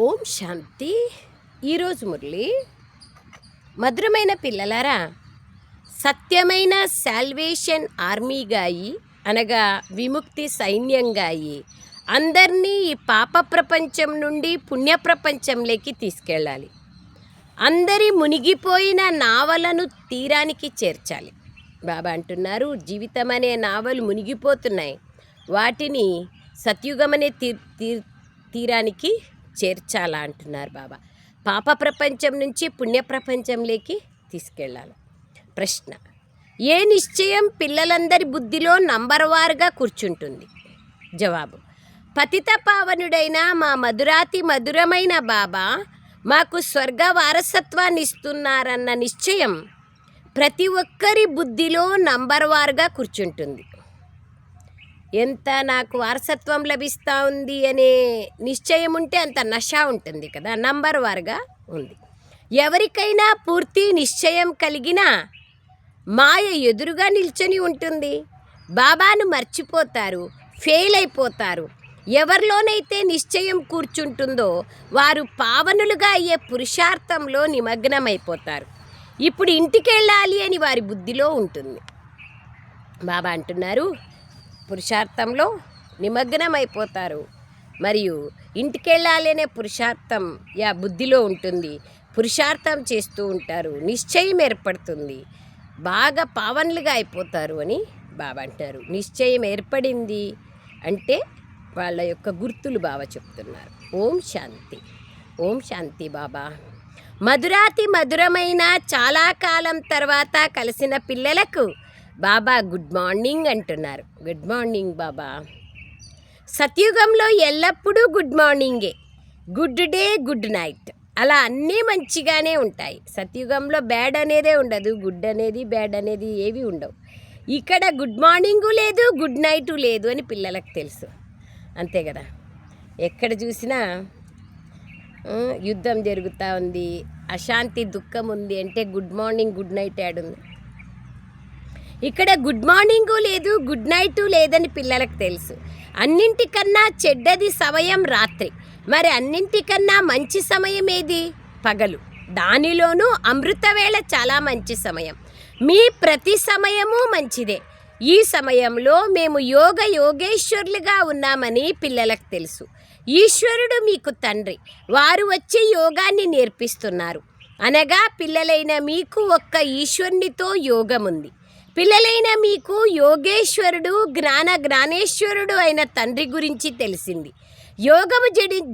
ఓం శాంతి. ఈరోజు మురళి, మధురమైన పిల్లలారా, సత్యమైన సాల్వేషన్ ఆర్మీగాయి అనగా విముక్తి సైన్యంగాయి అందరినీ ఈ పాప ప్రపంచం నుండి పుణ్య ప్రపంచంలోకి తీసుకెళ్ళాలి. అందరి మునిగిపోయిన నావలను తీరానికి చేర్చాలి. బాబా అంటున్నారు, జీవితం అనే నావలు మునిగిపోతున్నాయి, వాటిని సత్యుగమనే తీరానికి చేర్చాలా అంటున్నారు బాబా. పాప ప్రపంచం నుంచి పుణ్య ప్రపంచంలోకి తీసుకెళ్ళాలి. ప్రశ్న: ఏ నిశ్చయం పిల్లలందరి బుద్ధిలో నంబర్ వారుగా కూర్చుంటుంది? జవాబు: పతిత పావనుడైన మా మధురాతి మధురమైన బాబా మాకు స్వర్గ వారసత్వాన్ని ఇస్తున్నారన్న నిశ్చయం ప్రతి ఒక్కరి బుద్ధిలో నంబర్ వారుగా కూర్చుంటుంది. ఎంత నాకు వారసత్వం లభిస్తూ ఉంది అనే నిశ్చయం ఉంటే అంత నష ఉంటుంది కదా, నంబర్ వారుగా ఉంది. ఎవరికైనా పూర్తి నిశ్చయం కలిగినా మాయ ఎదురుగా నిల్చొని ఉంటుంది. బాబాను మర్చిపోతారు, ఫెయిల్ అయిపోతారు. ఎవరిలోనైతే నిశ్చయం కూర్చుంటుందో వారు పావనులుగా అయ్యే పురుషార్థంలో నిమగ్నమైపోతారు. ఇప్పుడు ఇంటికి వెళ్ళాలి అని వారి బుద్ధిలో ఉంటుంది. బాబా అంటున్నారు, పురుషార్థంలో నిమగ్నమైపోతారు మరియు ఇంటికి వెళ్ళాలి అనే పురుషార్థం బుద్ధిలో ఉంటుంది. పురుషార్థం చేస్తూ ఉంటారు, నిశ్చయం ఏర్పడుతుంది, బాగా పావనులుగా అయిపోతారు అని బాబా అంటారు. నిశ్చయం ఏర్పడింది అంటే వాళ్ళ యొక్క గుర్తులు బాబా చెప్తున్నారు. ఓం శాంతి. ఓం శాంతి బాబా. మధురాతి మధురమైన చాలా కాలం తర్వాత కలిసిన పిల్లలకు బాబా గుడ్ మార్నింగ్ అంటున్నారు. గుడ్ మార్నింగ్ బాబా. సత్యుగంలో ఎల్లప్పుడూ గుడ్ మార్నింగే, గుడ్ డే, గుడ్ నైట్, అలా అన్నీ మంచిగానే ఉంటాయి. సత్యుగంలో బ్యాడ్ అనేదే ఉండదు, గుడ్ అనేది బ్యాడ్ అనేది ఏవి ఉండవు. ఇక్కడ గుడ్ మార్నింగు లేదు, గుడ్ నైటు లేదు అని పిల్లలకు తెలుసు, అంతే కదా. ఎక్కడ చూసినా యుద్ధం జరుగుతూ ఉంది, అశాంతి దుఃఖం ఉంది అంటే గుడ్ మార్నింగ్ గుడ్ నైట్ యాడుంది? ఇక్కడ గుడ్ మార్నింగు లేదు, గుడ్ నైటు లేదని పిల్లలకు తెలుసు. అన్నింటికన్నా చెడ్డది సమయం రాత్రి, మరి అన్నింటికన్నా మంచి సమయం ఏది? పగలు. దానిలోనూ అమృతవేళ చాలా మంచి సమయం. మీ ప్రతి సమయము మంచిదే. ఈ సమయంలో మేము యోగేశ్వరులుగా ఉన్నామని పిల్లలకు తెలుసు. ఈశ్వరుడు మీకు తండ్రి, వారు వచ్చి యోగాన్ని నేర్పిస్తున్నారు. అనగా పిల్లలైన మీకు ఒక్క ఈశ్వరునితో యోగం ఉంది. పిల్లలైన మీకు యోగేశ్వరుడు జ్ఞానేశ్వరుడు అయిన తండ్రి గురించి తెలిసింది. యోగము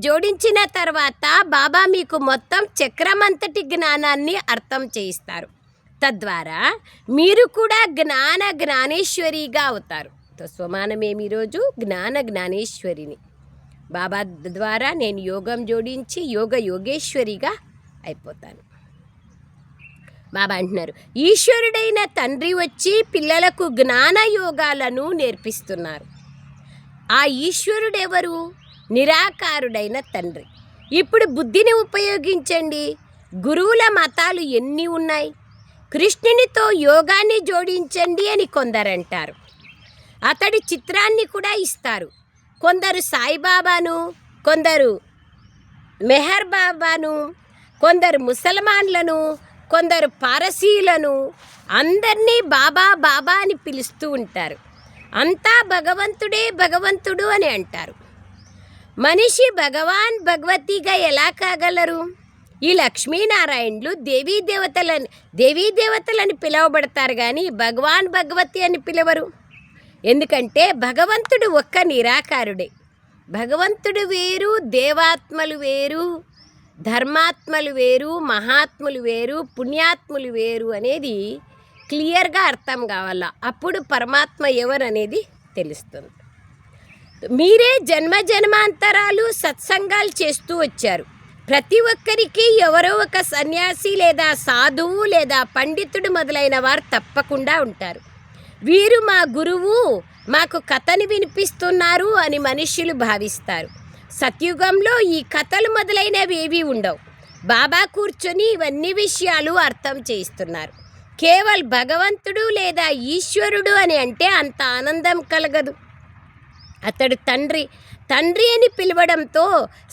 జోడించిన తర్వాత బాబా మీకు మొత్తం చక్రమంతటి జ్ఞానాన్ని అర్థం చేయిస్తారు. తద్వారా మీరు కూడా జ్ఞానేశ్వరిగా అవుతారు. స్వమానమేమి ఈరోజు జ్ఞానేశ్వరిని. బాబా ద్వారా నేను యోగం జోడించి యోగేశ్వరిగా అయిపోతాను. బాబా అంటున్నారు, ఈశ్వరుడైన తండ్రి వచ్చి పిల్లలకు జ్ఞాన యోగాలను నేర్పిస్తున్నారు. ఆ ఈశ్వరుడెవరు? నిరాకారుడైన తండ్రి. ఇప్పుడు బుద్ధిని ఉపయోగించండి. గురువుల మతాలు ఎన్ని ఉన్నాయి? కృష్ణునితో యోగాన్ని జోడించండి అని కొందరంటారు. అతడి చిత్రాన్ని కూడా ఇస్తారు. కొందరు సాయిబాబాను, కొందరు మెహర్ బాబాను, కొందరు ముసల్మాన్లను, కొందరు పారసీలను, అందరినీ బాబా బాబా అని పిలుస్తూ ఉంటారు. అంతా భగవంతుడే భగవంతుడు అని అంటారు. మనిషి భగవతిగా ఎలా కాగలరు? ఈ లక్ష్మీనారాయణులు దేవీదేవతలని పిలువబడతారు కానీ భగవతి అని పిలవరు. ఎందుకంటే భగవంతుడు ఒక్క నిరాకారుడే. భగవంతుడు వేరు, దేవాత్మలు వేరు, ధర్మాత్మలు వేరు, మహాత్ములు వేరు, పుణ్యాత్ములు వేరు అనేది క్లియర్గా అర్థం కావాలా. అప్పుడు పరమాత్మ ఎవరు అనేది తెలుస్తుంది. మీరే జన్మాంతరాలు సత్సంగాలు చేస్తూ వచ్చారు. ప్రతి ఒక్కరికి ఎవరో ఒక సన్యాసి లేదా సాధువు లేదా పండితుడు మొదలైన వారు తప్పకుండా ఉంటారు. వీరు మా గురువు, మాకు కథని వినిపిస్తున్నారు అని మనుష్యులు భావిస్తారు. సత్యుగంలో ఈ కథలు మొదలైనవి ఏవి ఉండవు. బాబా కూర్చొని ఇవన్నీ విషయాలు అర్థం చేయిస్తున్నారు. కేవలం భగవంతుడు లేదా ఈశ్వరుడు అని అంటే అంత ఆనందం కలగదు. అతడు తండ్రి, తండ్రి అని పిలవడంతో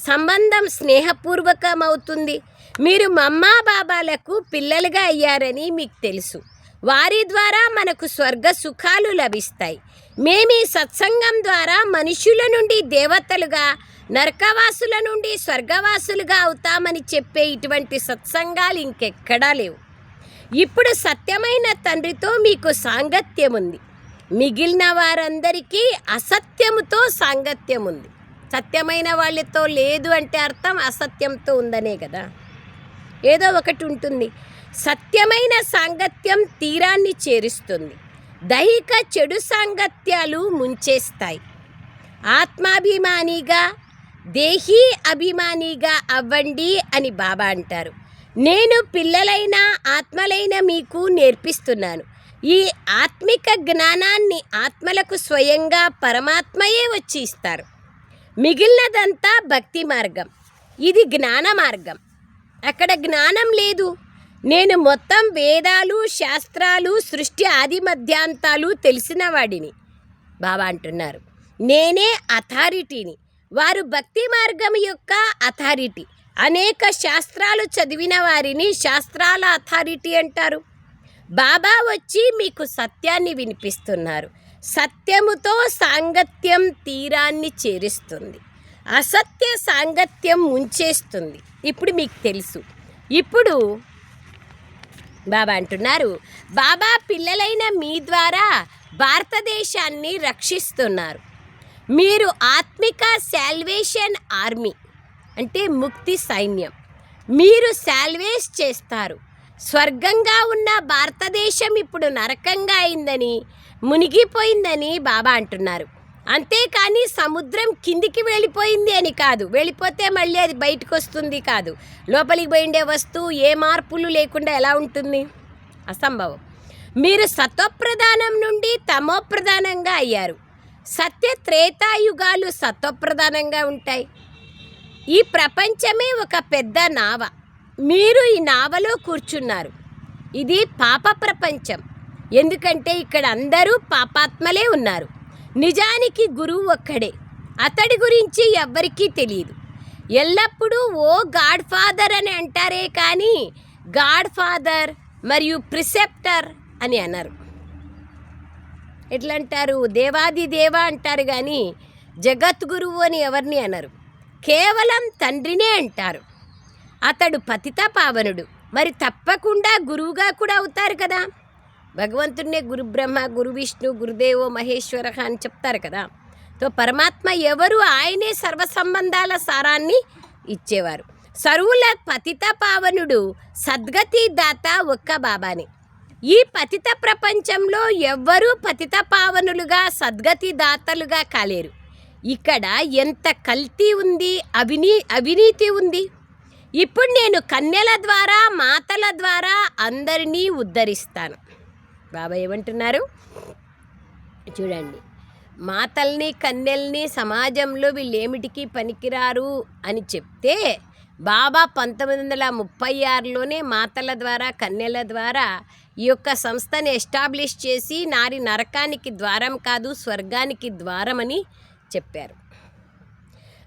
సంబంధం స్నేహపూర్వకమవుతుంది. మీరు మమ్మా బాబాలకు పిల్లలుగా అయ్యారని మీకు తెలుసు. వారి ద్వారా మనకు స్వర్గ సుఖాలు లభిస్తాయి. మేము ఈ సత్సంగం ద్వారా మనుషుల నుండి దేవతలుగా, నరకవాసుల నుండి స్వర్గవాసులుగా అవుతామని చెప్పే ఇటువంటి సత్సంగాలు ఇంకెక్కడా లేవు. ఇప్పుడు సత్యమైన తండ్రితో మీకు సాంగత్యం ఉంది. మిగిలిన వారందరికీ అసత్యముతో సాంగత్యం ఉంది. సత్యమైన వాళ్ళతో లేదు అంటే అర్థం అసత్యంతో ఉందనే కదా. ఏదో ఒకటి ఉంటుంది. సత్యమైన సాంగత్యం తీరాన్ని చేరుస్తుంది. దైహిక చెడు సాంగత్యాలు ముంచేస్తాయి. ఆత్మాభిమానిగా, దేహీ అభిమానిగా అవ్వండి అని బాబా అంటారు. నేను పిల్లలైన ఆత్మలైన మీకు నేర్పిస్తున్నాను. ఈ ఆత్మిక జ్ఞానాన్ని ఆత్మలకు స్వయంగా పరమాత్మయే వచ్చి ఇస్తారు. మిగిలినదంతా భక్తి మార్గం, ఇది జ్ఞాన మార్గం. అక్కడ జ్ఞానం లేదు. నేను మొత్తం వేదాలు, శాస్త్రాలు, సృష్టి ఆది మధ్యాంతాలు తెలిసిన వాడిని బాబా అంటున్నారు. నేనే అథారిటీని. వారు భక్తి మార్గం యొక్క అథారిటీ. అనేక శాస్త్రాలు చదివిన వారిని శాస్త్రాల అథారిటీ అంటారు. బాబా వచ్చి మీకు సత్యాన్ని వినిపిస్తున్నారు. సత్యముతో సాంగత్యం తీరాన్ని చేరుస్తుంది. అసత్య సాంగత్యం ముంచేస్తుంది. ఇప్పుడు మీకు తెలుసు. ఇప్పుడు బాబా అంటున్నారు, బాబా పిల్లలైన మీ ద్వారా భారతదేశాన్ని రక్షిస్తున్నారు. మీరు ఆత్మిక శాల్వేషన్ ఆర్మీ అంటే ముక్తి సైన్యం. మీరు శాల్వేస్ చేస్తారు. స్వర్గంగా ఉన్న భారతదేశం ఇప్పుడు నరకంగా అయిందని, మునిగిపోయిందని బాబా అంటున్నారు. అంతేకాని సముద్రం కిందికి వెళ్ళిపోయింది అని కాదు. వెళ్ళిపోతే మళ్ళీ అది బయటకు వస్తుంది కాదు. లోపలికి పోయిండే వస్తువు ఏ మార్పులు లేకుండా ఎలా ఉంటుంది? అసంభవం. మీరు సత్వప్రధానం నుండి తమోప్రధానంగా అయ్యారు. సత్య త్రేతాయుగాలు సత్వప్రధానంగా ఉంటాయి. ఈ ప్రపంచమే ఒక పెద్ద నావ. మీరు ఈ నావలో కూర్చున్నారు. ఇది పాప ప్రపంచం. ఎందుకంటే ఇక్కడ అందరూ పాపాత్మలే ఉన్నారు. నిజానికి గురువు ఒక్కడే. అతడి గురించి ఎవ్వరికీ తెలియదు. ఎల్లప్పుడూ ఓ గాడ్ ఫాదర్ అని అంటారే కానీ గాడ్ ఫాదర్ మరియు ప్రిసెప్టర్ అని అన్నారు. ఎట్లా అంటారు? దేవాది దేవ అంటారు కానీ జగద్గురువు అని ఎవరిని అనరు. కేవలం తండ్రినే అంటారు. అతడు పతిత పావనుడు. మరి తప్పకుండా గురువుగా కూడా అవుతారు కదా. భగవంతుడినే గురు బ్రహ్మ, గురు విష్ణు, గురుదేవో మహేశ్వర అని చెప్తారు కదా. తో పరమాత్మ ఎవరు? ఆయనే సర్వ సంబంధాల సారాన్ని ఇచ్చేవారు. సర్వుల పతిత పావనుడు, సద్గతి దాత ఒక్క బాబానే. ఈ పతిత ప్రపంచంలో ఎవ్వరూ పతిత పావనులుగా, సద్గతి దాతలుగా కాలేరు. ఇక్కడ ఎంత కల్తీ ఉంది, అవినీతి ఉంది. ఇప్పుడు నేను కన్యల ద్వారా, మాతల ద్వారా అందరినీ ఉద్ధరిస్తాను. బాబా ఏమంటున్నారు చూడండి. మాతల్ని, కన్యల్ని సమాజంలో వీళ్ళేమిటికి పనికిరారు అని చెప్తే బాబా 1936లోనే మాతల ద్వారా, కన్యల ద్వారా ఈ యొక్క సంస్థని ఎస్టాబ్లిష్ చేసి నారి నరకానికి ద్వారం కాదు స్వర్గానికి ద్వారమని చెప్పారు.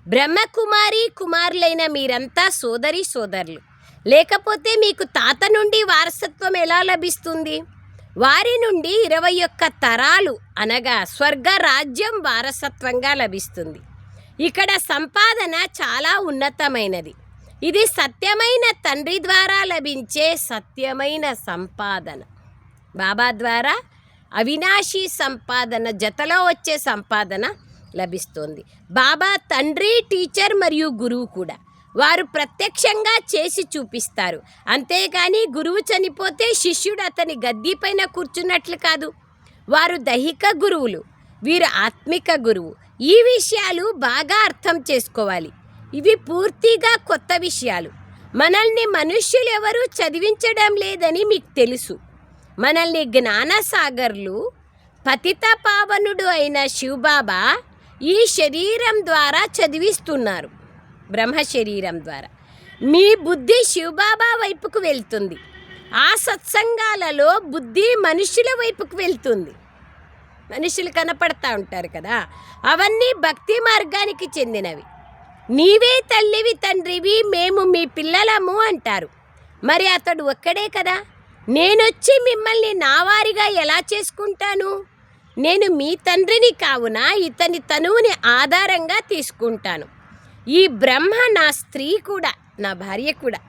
బ్రహ్మకుమారి కుమారులైన మీరంతా సోదరి సోదరులు. లేకపోతే మీకు తాత నుండి వారసత్వం ఎలా లభిస్తుంది? వారి నుండి 21 తరాలు అనగా స్వర్గ రాజ్యం వారసత్వంగా లభిస్తుంది. ఇక్కడ సంపాదన చాలా ఉన్నతమైనది. ఇది సత్యమైన తండ్రి ద్వారా లభించే సత్యమైన సంపాదన. బాబా ద్వారా అవినాశీ సంపాదన, జతలో వచ్చే సంపాదన లభిస్తుంది. బాబా తండ్రి, టీచర్ మరియు గురువు కూడా. వారు ప్రత్యక్షంగా చేసి చూపిస్తారు. అంతేగాని గురువు చనిపోతే శిష్యుడు అతని గద్దీపైన కూర్చున్నట్లు కాదు. వారు దైహిక గురువులు, వీరు ఆత్మిక గురువు. ఈ విషయాలు బాగా అర్థం చేసుకోవాలి. ఇవి పూర్తిగా కొత్త విషయాలు. మనల్ని మనుష్యులు ఎవరూ చదివించడం లేదని మీకు తెలుసు. మనల్ని జ్ఞానసాగర్లు, పతిత పావనుడు అయిన శివబాబా ఈ శరీరం ద్వారా చదివిస్తున్నారు. బ్రహ్మ శరీరం ద్వారా మీ బుద్ధి శివబాబా వైపుకు వెళ్తుంది. ఆ సత్సంగాలలో బుద్ధి మనుషుల వైపుకు వెళ్తుంది. మనుషులు కనపడతా ఉంటారు కదా, అవన్నీ భక్తి మార్గానికి చెందినవి. నీవే తల్లివి తండ్రివి, మేము మీ పిల్లలము అంటారు. మరి అతడు ఒక్కడే కదా. నేనొచ్చి మిమ్మల్ని నావారిగా ఎలా చేసుకుంటాను? నేను మీ తండ్రిని కావున ఇతని తనువుని ఆధారంగా తీసుకుంటాను. ఈ బ్రహ్మ నా స్త్రీ కూడా, నా భార్య కూడా.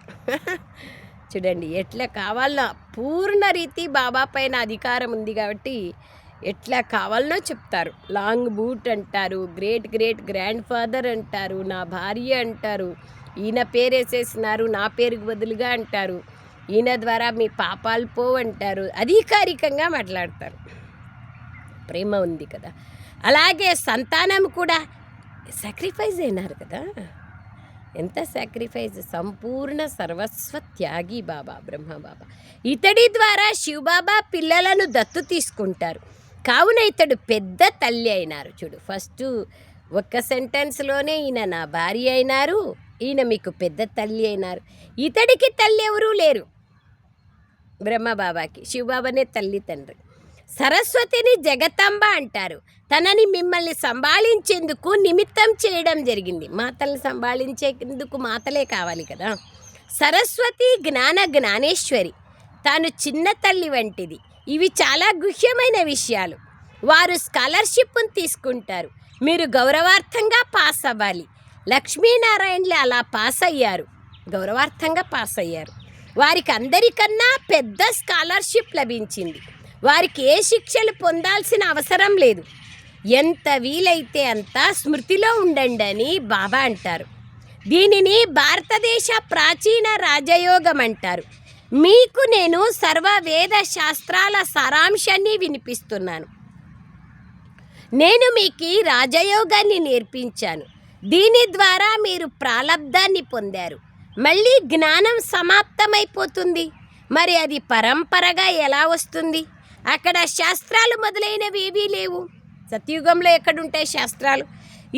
చూడండి ఎట్లా కావాలనో పూర్ణ రీతి బాబా పైన అధికారం ఉంది కాబట్టి ఎట్లా కావాలనో చెప్తారు. లాంగ్ బూట్ అంటారు, గ్రేట్ గ్రేట్ గ్రాండ్ ఫాదర్ అంటారు, నా భార్య అంటారు, ఈయన పేరు వేసేసినారు నా పేరుకు బదులుగా అంటారు, ఈయన ద్వారా మీ పాపాలు పోవు అంటారు. అధికారికంగా మాట్లాడతారు. ప్రేమ ఉంది కదా. అలాగే సంతానం కూడా సాక్రిఫైస్ అయినారు కదా. ఎంత సాక్రిఫైస్, సంపూర్ణ సర్వస్వ త్యాగి బాబా, బ్రహ్మ బాబా. ఇతడి ద్వారా శివబాబా పిల్లలను దత్తు తీసుకుంటారు. కావున ఇతడు పెద్ద తల్లి అయినారు. చూడు, ఫస్ట్ ఒక్క సెంటెన్స్లోనే ఈయన నా భార్య అయినారు, ఈయన మీకు పెద్ద తల్లి అయినారు. ఇతడికి తల్లి ఎవరూ లేరు, బ్రహ్మబాబాకి శివబాబానే తల్లి తండ్రి. సరస్వతిని జగతంబ అంటారు. తనని మిమ్మల్ని సంభాళించేందుకు నిమిత్తం చేయడం జరిగింది. మాతల్ని సంభాళించేందుకు మాతలే కావాలి కదా. సరస్వతి జ్ఞానేశ్వరి, తాను చిన్న తల్లి వంటిది. ఇవి చాలా గుహ్యమైన విషయాలు. వారు స్కాలర్షిప్ను తీసుకుంటారు, మీరు గౌరవార్థంగా పాస్ అవ్వాలి. లక్ష్మీనారాయణలు అలా పాస్ అయ్యారు, గౌరవార్థంగా పాస్ అయ్యారు. వారికి అందరికన్నా పెద్ద స్కాలర్షిప్ లభించింది. వారికి ఏ శిక్షలు పొందాల్సిన అవసరం లేదు. ఎంత వీలైతే అంత స్మృతిలో ఉండండి అని బాబా అంటారు. దీనిని భారతదేశ ప్రాచీన రాజయోగం అంటారు. మీకు నేను సర్వ వేద శాస్త్రాల సారాంశాన్ని వినిపిస్తున్నాను. నేను మీకు రాజయోగాన్ని నేర్పించాను. దీని ద్వారా మీరు ప్రాలబ్ధాన్ని పొందారు. మళ్ళీ జ్ఞానం సమాప్తమైపోతుంది. మరి అది పరంపరగా ఎలా వస్తుంది? అక్కడ శాస్త్రాలు మొదలైనవి ఏవీ లేవు. సత్యుగంలో ఎక్కడుంటాయి శాస్త్రాలు?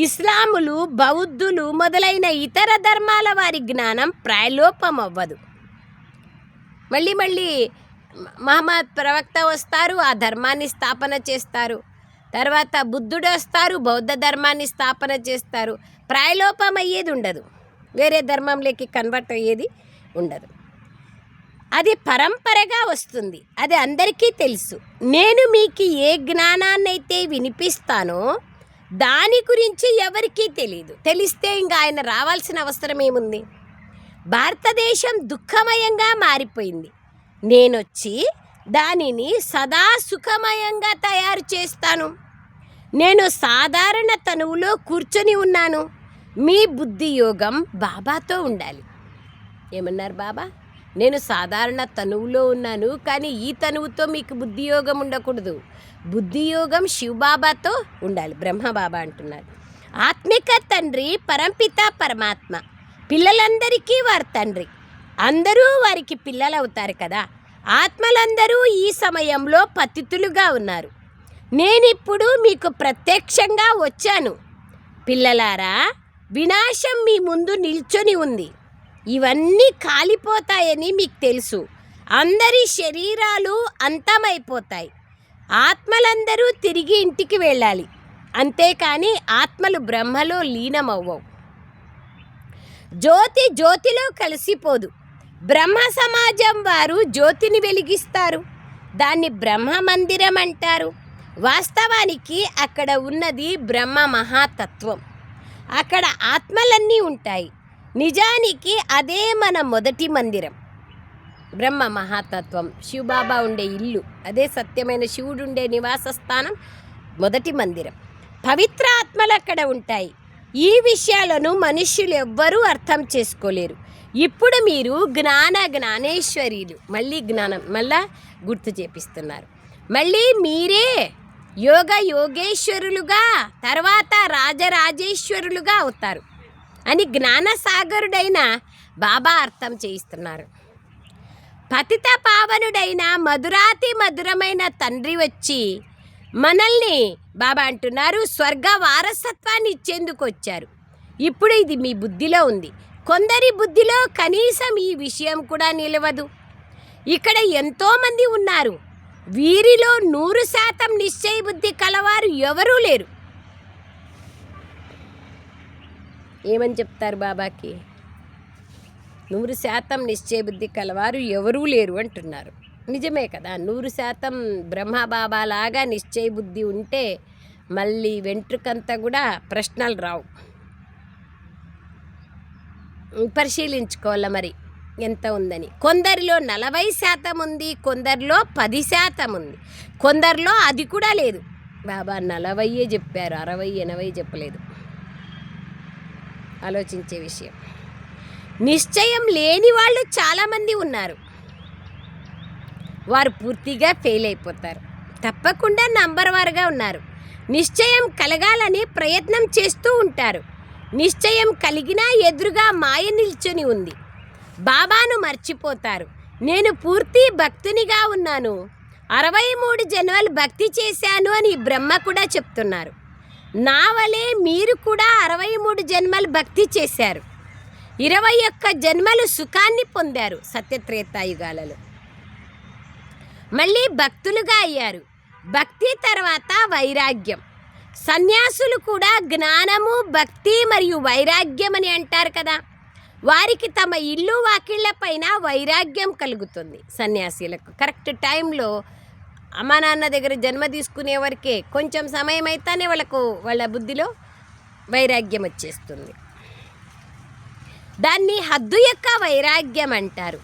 ఇస్లాములు, బౌద్ధులు మొదలైన ఇతర ధర్మాల వారి జ్ఞానం ప్రాయలోపం అవ్వదు. మళ్ళీ మహమ్మద్ ప్రవక్త వస్తారు, ఆ ధర్మాన్ని స్థాపన చేస్తారు. తర్వాత బుద్ధుడు వస్తారు, బౌద్ధ ధర్మాన్ని స్థాపన చేస్తారు. ప్రాయలోపం అయ్యేది ఉండదు, వేరే ధర్మంలోకి కన్వర్ట్ అయ్యేది ఉండదు. అది పరంపరగా వస్తుంది. అది అందరికీ తెలుసు. నేను మీకు ఏ జ్ఞానాన్నైతే వినిపిస్తానో దాని గురించి ఎవరికీ తెలియదు. తెలిస్తే ఇంకా ఆయన రావాల్సిన అవసరం ఏముంది? భారతదేశం దుఃఖమయంగా మారిపోయింది. నేనొచ్చి దానిని సదా సుఖమయంగా తయారు చేస్తాను. నేను సాధారణ తనువులో కూర్చొని ఉన్నాను. మీ బుద్ధి యోగం బాబాతో ఉండాలి. ఏమన్నారు బాబా? నేను సాధారణ తనువులో ఉన్నాను, కానీ ఈ తనువుతో మీకు బుద్ధియోగం ఉండకూడదు. బుద్ధియోగం శివబాబాతో ఉండాలి. బ్రహ్మబాబా అంటున్నారు. ఆత్మిక తండ్రి పరంపిత పరమాత్మ, పిల్లలందరికీ వారి తండ్రి. అందరూ వారికి పిల్లలు అవుతారు కదా. ఆత్మలందరూ ఈ సమయంలో పతితులుగా ఉన్నారు. నేనిప్పుడు మీకు ప్రత్యక్షంగా వచ్చాను. పిల్లలారా, వినాశం మీ ముందు నిల్చొని ఉంది. ఇవన్నీ కాలిపోతాయని మీకు తెలుసు. అందరి శరీరాలు అంతమైపోతాయి. ఆత్మలందరూ తిరిగి ఇంటికి వెళ్ళాలి. అంతేకాని ఆత్మలు బ్రహ్మలో లీనమవ్వవు. జ్యోతి జ్యోతిలో కలిసిపోదు. బ్రహ్మ సమాజం వారు జ్యోతిని వెలిగిస్తారు. దాన్ని బ్రహ్మ మందిరం అంటారు. వాస్తవానికి అక్కడ ఉన్నది బ్రహ్మ మహాతత్వం. అక్కడ ఆత్మలన్నీ ఉంటాయి. నిజానికి అదే మన మొదటి మందిరం. బ్రహ్మ మహాతత్వం, శివబాబా ఉండే ఇల్లు, అదే సత్యమైన శివుడు ఉండే నివాస స్థానం, మొదటి మందిరం. పవిత్ర ఆత్మలు అక్కడ ఉంటాయి. ఈ విషయాలను మనుష్యులు ఎవ్వరూ అర్థం చేసుకోలేరు. ఇప్పుడు మీరు జ్ఞానేశ్వరీలు. మళ్ళీ జ్ఞానం మళ్ళా గుర్తు చేపిస్తున్నారు. మళ్ళీ మీరే యోగేశ్వరులుగా, తర్వాత రాజరాజేశ్వరులుగా అవుతారు అని జ్ఞానసాగరుడైన బాబా అర్థం చేయిస్తున్నారు. పతిత పావనుడైన మధురాతి మధురమైన తండ్రి వచ్చి మనల్ని బాబా అంటున్నారు స్వర్గ వారసత్వాన్ని ఇచ్చేందుకు వచ్చారు. ఇప్పుడు ఇది మీ బుద్ధిలో ఉంది. కొందరి బుద్ధిలో కనీసం ఈ విషయం కూడా నిలవదు. ఇక్కడ ఎంతోమంది ఉన్నారు. వీరిలో 100% నిశ్చయ బుద్ధి కలవారు ఎవరూ లేరు. ఏమని చెప్తారు బాబాకి? 100% నిశ్చయ బుద్ధి కలవారు ఎవరూ లేరు అంటున్నారు. నిజమే కదా, 100% బ్రహ్మబాబా లాగా నిశ్చయ బుద్ధి ఉంటే మళ్ళీ వెంట్రుకంతా కూడా ప్రశ్నలు రావు. పరిశీలించుకోవాలి మరి ఎంత ఉందని. కొందరిలో 40% ఉంది, కొందరిలో 10% ఉంది, కొందరిలో అది కూడా లేదు. బాబా 40 చెప్పారు, 60, 80 చెప్పలేదు. ఆలోచించే విషయం. నిశ్చయం లేని వాళ్ళు చాలామంది ఉన్నారు. వారు పూర్తిగా ఫెయిల్ అయిపోతారు. తప్పకుండా నంబర్ వారుగా ఉన్నారు. నిశ్చయం కలగాలని ప్రయత్నం చేస్తూ ఉంటారు. నిశ్చయం కలిగినా ఎదురుగా మాయ నిల్చొని ఉంది. బాబాను మర్చిపోతారు. నేను పూర్తి భక్తునిగా ఉన్నాను, 63 జన్మలు భక్తి చేశాను అని బ్రహ్మ కూడా చెప్తున్నారు. నా వలే మీరు కూడా 63 జన్మలు భక్తి చేశారు. 21 జన్మలు సుఖాన్ని పొందారు సత్యత్రేతాయుగాలలో. మళ్ళీ భక్తులుగా అయ్యారు. భక్తి తర్వాత వైరాగ్యం. సన్యాసులు కూడా జ్ఞానము, భక్తి మరియు వైరాగ్యం అని అంటారు కదా. వారికి తమ ఇల్లు వాకిళ్ళ పైన వైరాగ్యం కలుగుతుంది. సన్యాసీలకు కరెక్ట్ టైంలో అమ్మా నాన్న దగ్గర జన్మ తీసుకునే వరకే కొంచెం సమయం అయితేనే వాళ్ళ బుద్ధిలో వైరాగ్యం వచ్చేస్తుంది. దాన్ని హద్దు యొక్క వైరాగ్యం అంటారు.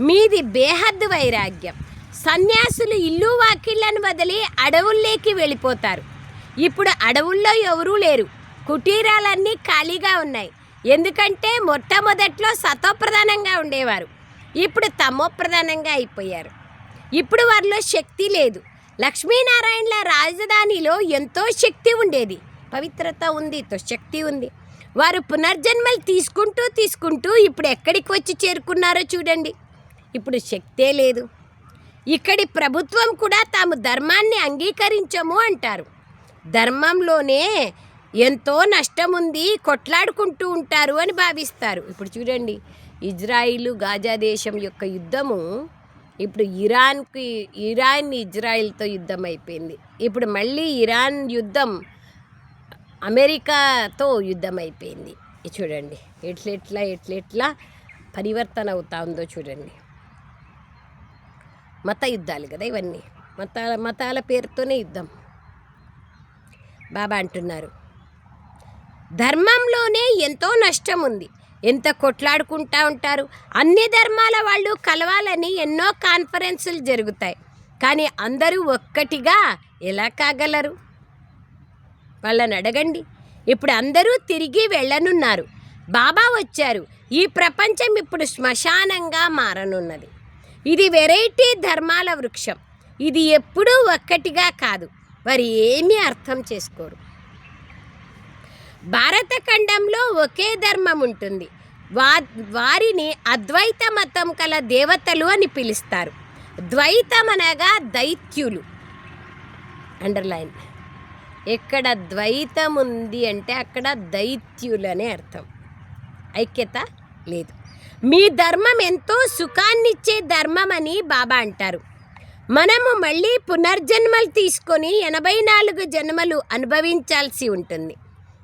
మీది బేహద్దు వైరాగ్యం. సన్యాసులు ఇల్లు వాకిళ్ళను వదిలి అడవుల్లోకి వెళ్ళిపోతారు. ఇప్పుడు అడవుల్లో ఎవరూ లేరు. కుటీరాలన్నీ ఖాళీగా ఉన్నాయి. ఎందుకంటే మొట్టమొదట్లో సతోప్రధానంగా ఉండేవారు, ఇప్పుడు తమోప్రధానంగా అయిపోయారు. ఇప్పుడు వారిలో శక్తి లేదు. లక్ష్మీనారాయణల రాజధానిలో ఎంతో శక్తి ఉండేది, పవిత్రత ఉంది, శక్తి ఉంది. వారు పునర్జన్మలు తీసుకుంటూ ఇప్పుడు ఎక్కడికి వచ్చి చేరుకున్నారో చూడండి. ఇప్పుడు శక్తే లేదు. ఇక్కడి ప్రభుత్వం కూడా తాము ధర్మాన్ని అంగీకరించము అంటారు. ధర్మంలోనే ఎంతో నష్టం ఉంది, కొట్లాడుకుంటూ ఉంటారు అని భావిస్తారు. ఇప్పుడు చూడండి, ఇజ్రాయిల్ గాజా దేశం యొక్క యుద్ధము ఇప్పుడు ఇరాన్ ఇజ్రాయిల్తో యుద్ధం అయిపోయింది. ఇప్పుడు మళ్ళీ ఇరాన్ యుద్ధం అమెరికాతో యుద్ధం అయిపోయింది. చూడండి ఎట్లెట్లా పరివర్తన అవుతా ఉందో చూడండి. మత యుద్ధాలు కదా ఇవన్నీ, మతాల పేరుతోనే యుద్ధం. బాబా అంటున్నారు ధర్మంలోనే ఎంతో నష్టం ఉంది, ఎంత కొట్లాడుకుంటూ ఉంటారు. అన్ని ధర్మాల వాళ్ళు కలవాలని ఎన్నో కాన్ఫరెన్సులు జరుగుతాయి, కానీ అందరూ ఒక్కటిగా ఎలా కాగలరు? వాళ్ళని అడగండి. ఇప్పుడు అందరూ తిరిగి వెళ్ళనున్నారు. బాబా వచ్చారు. ఈ ప్రపంచం ఇప్పుడు శ్మశానంగా మారనున్నది. ఇది వెరైటీ ధర్మాల వృక్షం. ఇది ఎప్పుడూ ఒక్కటిగా కాదు. వారు ఏమీ అర్థం చేసుకోరు. భారత ఖండంలో ఒకే ధర్మం ఉంటుంది. వారిని అద్వైత మతం కల దేవతలు అని పిలుస్తారు. ద్వైతం అనగా దైత్యులు. అండర్లైన్. ఎక్కడ ద్వైతం ఉంది అంటే అక్కడ దైత్యులనే అర్థం. ఐక్యత లేదు. మీ ధర్మం ఎంతో సుఖాన్నిచ్చే ధర్మం అని బాబా అంటారు. మనము మళ్ళీ పునర్జన్మలు తీసుకొని 84 జన్మలు అనుభవించాల్సి ఉంటుంది.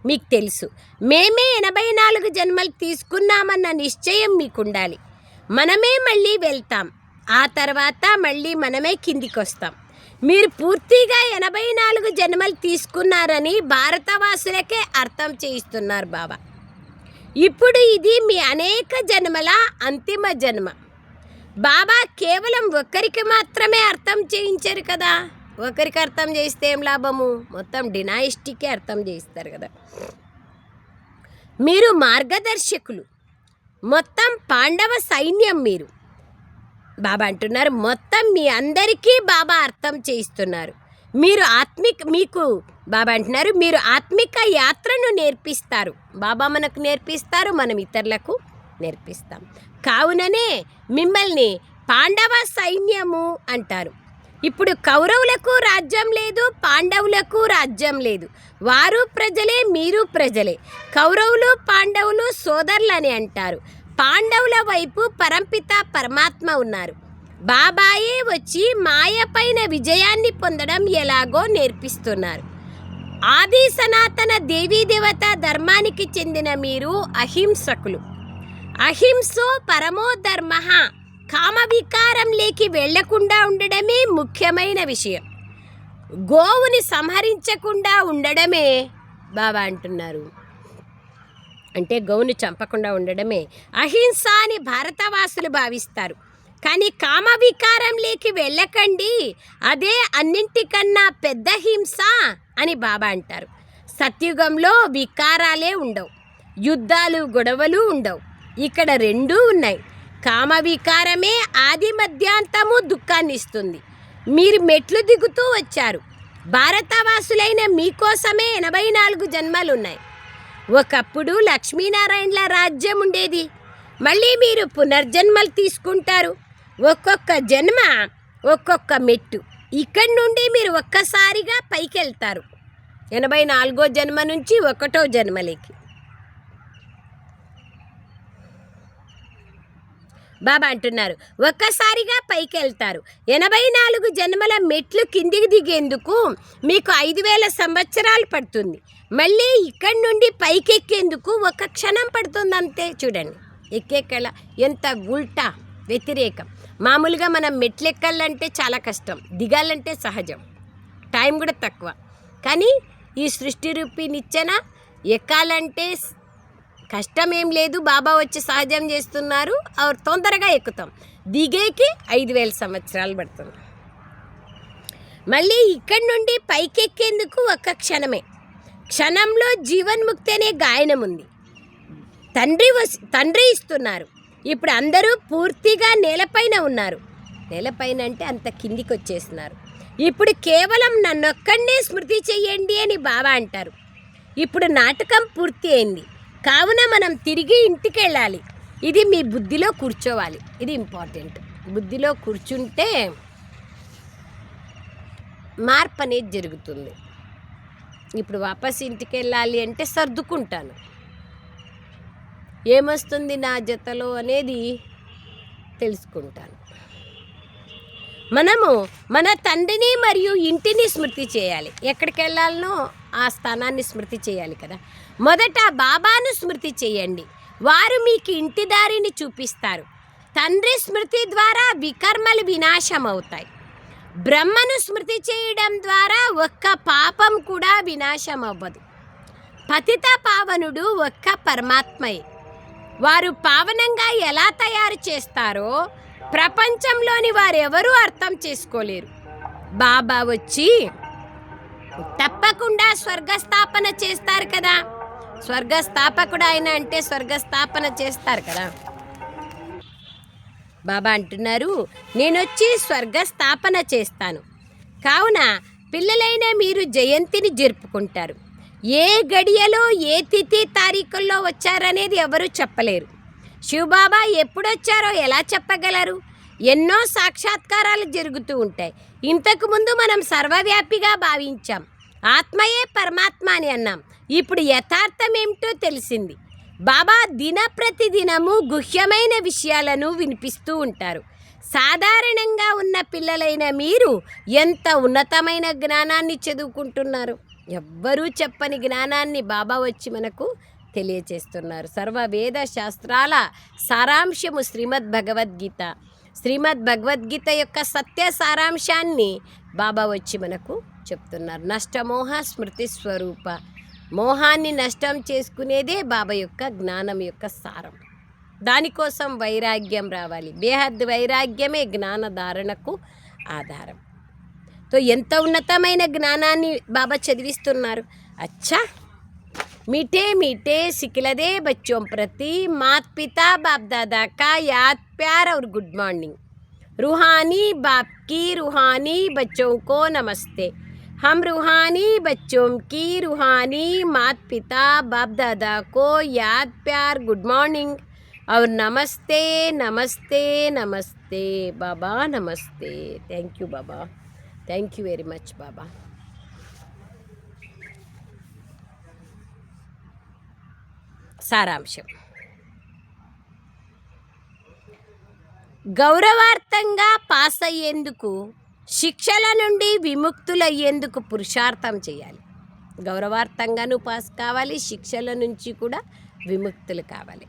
మీకు తెలుసు, మేమే 84 జన్మలు తీసుకున్నామన్న నిశ్చయం మీకుండాలి. మనమే మళ్ళీ వెళ్తాం, ఆ తర్వాత మళ్ళీ మనమే కిందికి వస్తాం. మీరు పూర్తిగా 84 జన్మలు తీసుకున్నారని భారతవాసులకే అర్థం చేయిస్తున్నారు బాబా. ఇప్పుడు ఇది మీ అనేక జన్మల అంతిమ జన్మ. బాబా కేవలం ఒక్కరికి మాత్రమే అర్థం చేయించారు కదా. ఒకరికి అర్థం చేస్తే ఏం లాభము? మొత్తం డినాయిస్టికే అర్థం చేయిస్తారు కదా. మీరు మార్గదర్శకులు, మొత్తం పాండవ సైన్యం మీరు. బాబా అంటున్నారు మొత్తం మీ అందరికీ బాబా అర్థం చేయిస్తున్నారు. మీకు బాబా అంటున్నారు మీరు ఆత్మిక యాత్రను నేర్పిస్తారు. బాబా మనకు నేర్పిస్తారు, మనం ఇతరులకు నేర్పిస్తాం. కావుననే మిమ్మల్ని పాండవ సైన్యము అంటారు. ఇప్పుడు కౌరవులకు రాజ్యం లేదు, పాండవులకు రాజ్యం లేదు. వారు ప్రజలే, మీరు ప్రజలే. కౌరవులు పాండవులు సోదరులని అంటారు. పాండవుల వైపు పరంపిత పరమాత్మ ఉన్నారు. బాబాయే వచ్చి మాయ పైన విజయాన్ని పొందడం ఎలాగో నేర్పిస్తున్నారు. ఆది సనాతన దేవీ దేవత ధర్మానికి చెందిన మీరు అహింసకులు. అహింసో పరమో ధర్మ. కామ వికారంలోకి వెళ్లకుండా ఉండడమే ముఖ్యమైన విషయం. గోవుని సంహరించకుండా ఉండడమే బాబా అంటున్నారు. అంటే గోవుని చంపకుండా ఉండడమే అహింస అని భారతవాసులు భావిస్తారు. కానీ కామ వికారంలోకి వెళ్ళకండి, అదే అన్నింటికన్నా పెద్ద హింస అని బాబా అంటారు. సత్యుగంలో వికారాలే ఉండవు, యుద్ధాలు గొడవలు ఉండవు. ఇక్కడ రెండూ ఉన్నాయి. కామ వికారమే ఆది మధ్యాంతము దుఃఖాన్ని ఇస్తుంది. మీరు మెట్లు దిగుతూ వచ్చారు. భారతవాసులైన మీకోసమే 84 జన్మలు ఉన్నాయి. ఒకప్పుడు లక్ష్మీనారాయణల రాజ్యం ఉండేది. మళ్ళీ మీరు పునర్జన్మలు తీసుకుంటారు. ఒక్కొక్క జన్మ ఒక్కొక్క మెట్టు. ఇక్కడి నుండి మీరు ఒక్కసారిగా పైకి వెళ్తారు 84వ జన్మ నుంచి 1వ జన్మలోకి. బాబా అంటున్నారు ఒక్కసారిగా పైకి వెళ్తారు. 84 జన్మల మెట్లు కిందికి దిగేందుకు మీకు 5000 సంవత్సరాలు పడుతుంది. మళ్ళీ ఇక్కడి నుండి పైకి ఎక్కేందుకు ఒక క్షణం పడుతుంది అంతే. చూడండి ఎక్కేకళ ఎంత ఉల్టా వ్యతిరేకం. మామూలుగా మనం మెట్లు ఎక్కాలంటే చాలా కష్టం, దిగాలంటే సహజం, టైం కూడా తక్కువ. కానీ ఈ సృష్టి రూపీ నిచ్చెన ఎక్కాలంటే కష్టం ఏం లేదు. బాబా వచ్చి సహజం చేస్తున్నారు, తొందరగా ఎక్కుతాం. దిగేకి 5000 సంవత్సరాలు పడుతుంది. మళ్ళీ ఇక్కడి నుండి పైకెక్కేందుకు ఒక క్షణమే. క్షణంలో జీవన్ముక్తి అనే గాయనం ఉంది. తండ్రి ఇస్తున్నారు. ఇప్పుడు అందరూ పూర్తిగా నేలపైన ఉన్నారు. నేలపైన అంటే అంత కిందికి వచ్చేస్తున్నారు. ఇప్పుడు కేవలం నన్నొక్కడే స్మృతి చెయ్యండి అని బాబా అంటారు. ఇప్పుడు నాటకం పూర్తి అయింది, కావున మనం తిరిగి ఇంటికి వెళ్ళాలి. ఇది మీ బుద్ధిలో కూర్చోవాలి. ఇది ఇంపార్టెంట్. బుద్ధిలో కూర్చుంటే మార్పు అనేది జరుగుతుంది. ఇప్పుడు వాపస్ ఇంటికి వెళ్ళాలి అంటే సర్దుకుంటాను, ఏమొస్తుంది నా జతలో అనేది తెలుసుకుంటాను. మనము మన తండ్రిని మరియు ఇంటిని స్మృతి చేయాలి. ఎక్కడికి వెళ్ళాలనో ఆ స్థానాన్ని స్మృతి చేయాలి కదా. మొదట బాబాను స్మృతి చేయండి, వారు మీకు ఇంటి దారిని చూపిస్తారు. తండ్రి స్మృతి ద్వారా వికర్మలు వినాశం అవుతాయి. బ్రహ్మను స్మృతి చేయడం ద్వారా ఒక్క పాపం కూడా వినాశం అవ్వదు. పతిత పావనుడు ఒక్క పరమాత్మయే. వారు పావనంగా ఎలా తయారు చేస్తారో ప్రపంచంలోని వారెవరూ అర్థం చేసుకోలేరు. బాబా వచ్చి తప్పకుండా స్వర్గస్థాపన చేస్తారు కదా. స్వర్గస్థాపకుడు ఆయన అంటే స్వర్గస్థాపన చేస్తారు కదా. బాబా అంటున్నారు నేనొచ్చి స్వర్గస్థాపన చేస్తాను. కావున పిల్లలైన మీరు జయంతిని జరుపుకుంటారు. ఏ గడియలో ఏ తిథి తారీఖుల్లో వచ్చారనేది ఎవరూ చెప్పలేరు. శివబాబా ఎప్పుడొచ్చారో ఎలా చెప్పగలరు? ఎన్నో సాక్షాత్కారాలు జరుగుతూ ఉంటాయి. ఇంతకుముందు మనం సర్వవ్యాపిగా భావించాం, ఆత్మయే పరమాత్మ అని అన్నాం. ఇప్పుడు యథార్థం ఏమిటో తెలిసింది. బాబా దినప్రతిదినము గుహ్యమైన విషయాలను వినిపిస్తూ ఉంటారు. సాధారణంగా ఉన్న పిల్లలైన మీరు ఎంత ఉన్నతమైన జ్ఞానాన్ని చదువుకుంటున్నారు. ఎవ్వరూ చెప్పని జ్ఞానాన్ని బాబా వచ్చి మనకు తెలియచేస్తున్నారు. సర్వ వేద శాస్త్రాల సారాంశము శ్రీమద్ భగవద్గీత. శ్రీమద్ భగవద్గీత యొక్క సత్య సారాంశాన్ని బాబా వచ్చి మనకు చెప్తున్నారు. నష్టమోహ స్మృతి స్వరూప. మోహాన్ని నష్టం చేసుకునేదే బాబా యొక్క జ్ఞానం యొక్క సారం. దానికోసం వైరాగ్యం రావాలి. బేహద్ వైరాగ్యమే జ్ఞాన ధారణకు ఆధారం. తో ఎంత ఉన్నతమైన జ్ఞానాన్ని బాబా చదివిస్తున్నారు. అచ్చా मीठे मीठे सिखलदे बच्चों प्रति माता पिता बाप दादा का याद प्यार और गुड मॉर्निंग. रूहानी बाप की रूहानी बच्चों को नमस्ते. हम रूहानी बच्चों की रूहानी माता पिता बाप दादा को याद प्यार गुड मॉर्निंग और नमस्ते नमस्ते नमस्ते बाबा नमस्ते. थैंक यू बाबा, थैंक यू वेरी मच बाबा. సారాంశం గౌరవార్థంగా పాస్ అయ్యేందుకు, శిక్షల నుండి విముక్తులయ్యేందుకు పురుషార్థం చేయాలి. గౌరవార్థంగాను పాస్ కావాలి, శిక్షల నుంచి కూడా విముక్తులు కావాలి.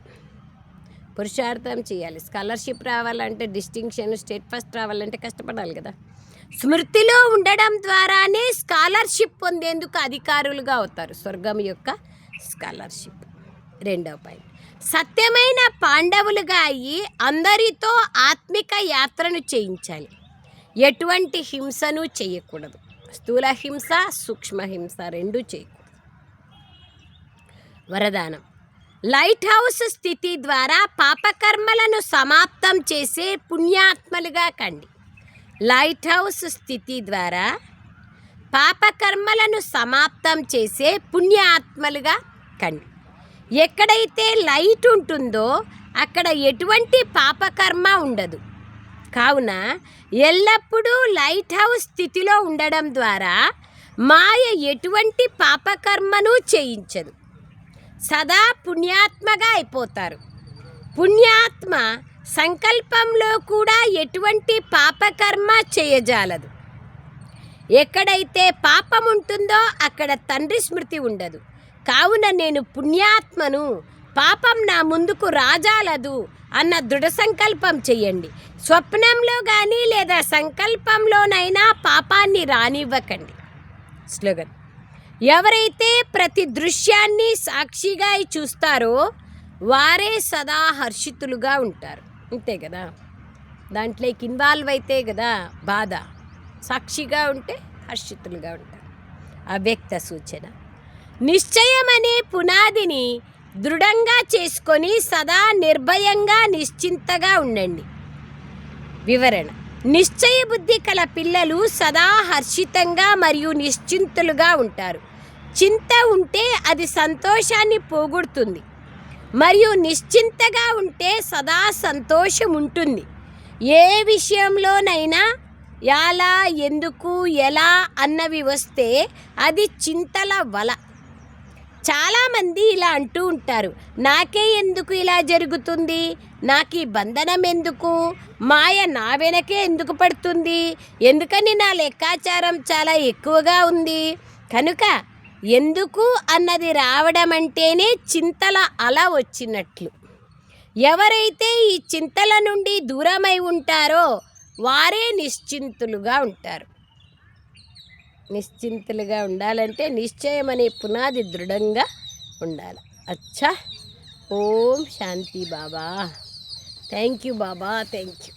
పురుషార్థం చేయాలి. స్కాలర్షిప్ రావాలంటే, డిస్టింక్షన్, స్టేట్ ఫస్ట్ రావాలంటే కష్టపడాలి కదా. స్మృతిలో ఉండడం ద్వారానే స్కాలర్షిప్ పొందేందుకు అధికారులుగా అవుతారు. స్వర్గం యొక్క స్కాలర్షిప్. రెండవ పాయింట్, సత్యమైన పాండవులుగా అయ్యి అందరితో ఆత్మిక యాత్రను చేయించాలి. ఎటువంటి హింసను చేయకూడదు. స్థూల హింస, సూక్ష్మ హింస రెండూ చేయకూడదు. వరదానం, లైట్ హౌస్ స్థితి ద్వారా పాపకర్మలను సమాప్తం చేసే పుణ్యాత్మలుగా కండి. లైట్ హౌస్ స్థితి ద్వారా పాపకర్మలను సమాప్తం చేసే పుణ్యాత్మలుగా కండి. ఎక్కడైతే లైట్ ఉంటుందో అక్కడ ఎటువంటి పాపకర్మ ఉండదు. కావున ఎల్లప్పుడూ లైట్ హౌస్ స్థితిలో ఉండడం ద్వారా మాయ ఎటువంటి పాపకర్మను చేయించదు. సదా పుణ్యాత్మగా అయిపోతారు. పుణ్యాత్మ సంకల్పంలో కూడా ఎటువంటి పాపకర్మ చేయజాలదు. ఎక్కడైతే పాపం ఉంటుందో అక్కడ తండ్రి స్మృతి ఉండదు. కావున నేను పుణ్యాత్మను, పాపం నా ముందుకు రాజాలదు అన్న దృఢ సంకల్పం చెయ్యండి. స్వప్నంలో కానీ లేదా సంకల్పంలోనైనా పాపాన్ని రానివ్వకండి. స్లోగన్, ఎవరైతే ప్రతి దృశ్యాన్ని సాక్షిగా చూస్తారో వారే సదా హర్షితులుగా ఉంటారు. అంతే కదా, దాంట్లోకి ఇన్వాల్వ్ అయితే కదా బాధ. సాక్షిగా ఉంటే హర్షితులుగా ఉంటారు. అవ్యక్త సూచన, నిశ్చయం అనే పునాదిని దృఢంగా చేసుకొని సదా నిర్భయంగా నిశ్చింతగా ఉండండి. వివరణ, నిశ్చయ బుద్ధి కల పిల్లలు సదా హర్షితంగా మరియు నిశ్చింతులుగా ఉంటారు. చింత ఉంటే అది సంతోషాన్ని పోగొడుతుంది మరియు నిశ్చింతగా ఉంటే సదా సంతోషం ఉంటుంది. ఏ విషయంలోనైనా ఎలా, ఎందుకు, ఎలా అన్నవి వస్తే అది చింతల వల. చాలామంది ఇలా అంటూ ఉంటారు, నాకే ఎందుకు ఇలా జరుగుతుంది, నాకు ఈ బంధనం ఎందుకు, మాయ నా వెనకే ఎందుకు పడుతుంది, ఎందుకని నా లెక్కాచారం చాలా ఎక్కువగా ఉంది. కనుక ఎందుకు అన్నది రావడం అంటేనే చింతల అల వచ్చినట్లు. ఎవరైతే ఈ చింతల నుండి దూరమై ఉంటారో వారే నిశ్చింతులుగా ఉంటారు. నిశ్చింతులుగా ఉండాలంటే నిశ్చయం అనే పునాది దృఢంగా ఉండాలి. అచ్చా, ఓం శాంతి బాబా. థ్యాంక్ యూ బాబా, థ్యాంక్ యూ.